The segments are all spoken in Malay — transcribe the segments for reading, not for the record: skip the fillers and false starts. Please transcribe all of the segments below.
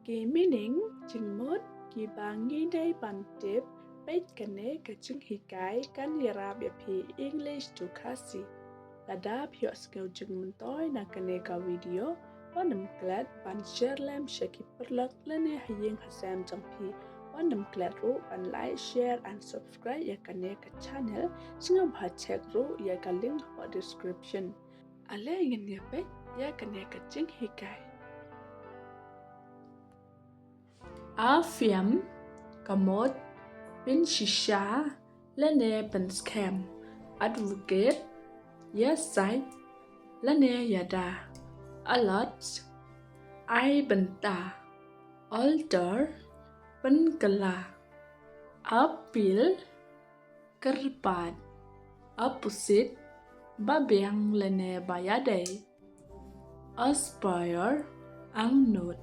Kỳ meaning chừng mốt kỳ bang nghi đây bàn tiếp bết cái nế cái chừng hì cái yara bia pi English to kasi là đáp hiệu skill chừng mình tối na cái nế cái video và nằm glad bàn share làm shaki perlak lên nế hayeng hasam trong pi và nằm glad ru bàn like share and subscribe ya cái nế cái channel singa bhat check ru ya cái link ở description ale ngin ya bết ya cái nế cái chừng hì cái Afiam Kamot Bin Shisha Lene Ben Scam Advocate Yes Side Lene Yada Alot I Benta Alter Penkala Apil Kerpat Opposite Babiang Lene Bayade Aspire Angnut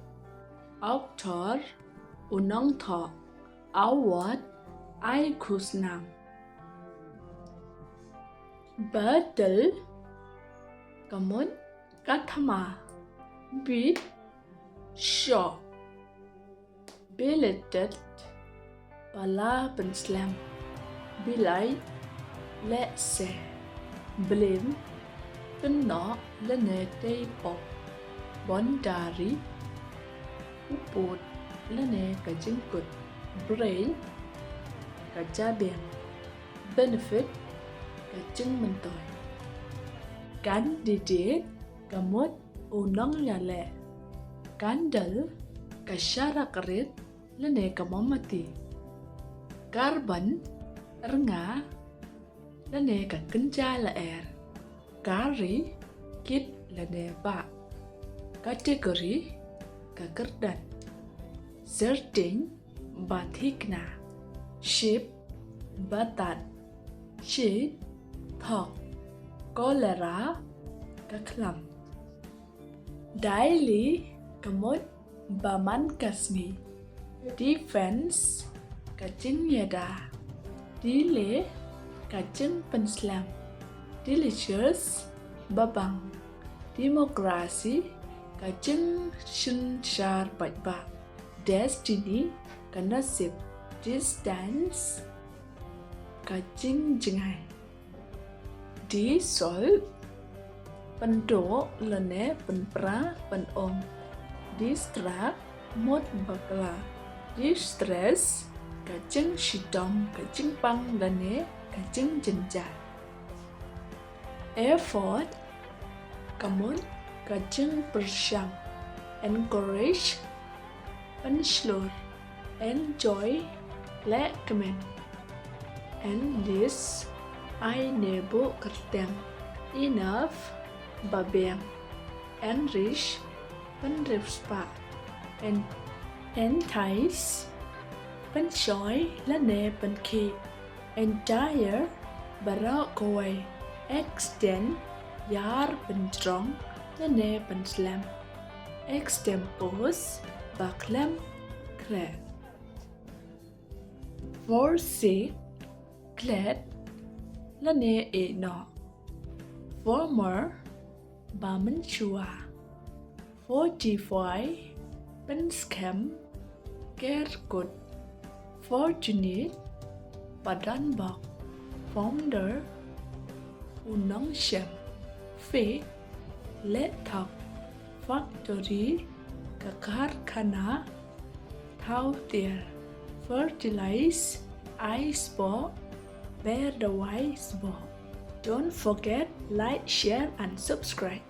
Author Unong thọ Award Ai Kusnam Battle Kamut Kathama Beat Shaw Belated Bala Benslam Bilai Let's say Blame Tin Nọ Lene Tây Bọc Bondari Uput Lene Ka Jingkut Brain Ka Jabian Benefit Ka Jing Mentoy Candidate Ka Mot Unong Yale Candle Ka Shara Karit Lene Ka Momati Carbon Renga Lene Ka Kenja La Air Kari Kit Lene Ba Category Ka Kerdan Certain Bathikna Ship Batat Sheet Thok Cholera Kaklam Daily Kamot Baman Kasmi Defense Kachin Yada Delay Kachin Penslam Delicious Babang Democracy Kachin Shin Shar Bajba Destiny Kanasip Distance Kachin Jingai Dissolve Pendok Lene Penpra Penom Distract Mot Bakla Distress Kachin Shidom Kachin Pang Lene Kachin Jinja Effort Kamut Kachin Persyam Encourage Penslur Enjoy Recommend Enlist I Nebo Kertem Enough Babem Enrich Penripspa Entice Penshoy Lene Penki Entire Barakaway Extend Yar Penstrong Lene Penslam Extempos Baklam Kre Forsake Glad Lene E No Former Bamenshua Fortify Penscam Kerkut Fortunate Padanbok Founder Unong Shem Fake Let Talk Factory Kakarkhana Thao Tier Fertilize Ice Ball Bear the Wise Ball. Don't forget like, share and subscribe.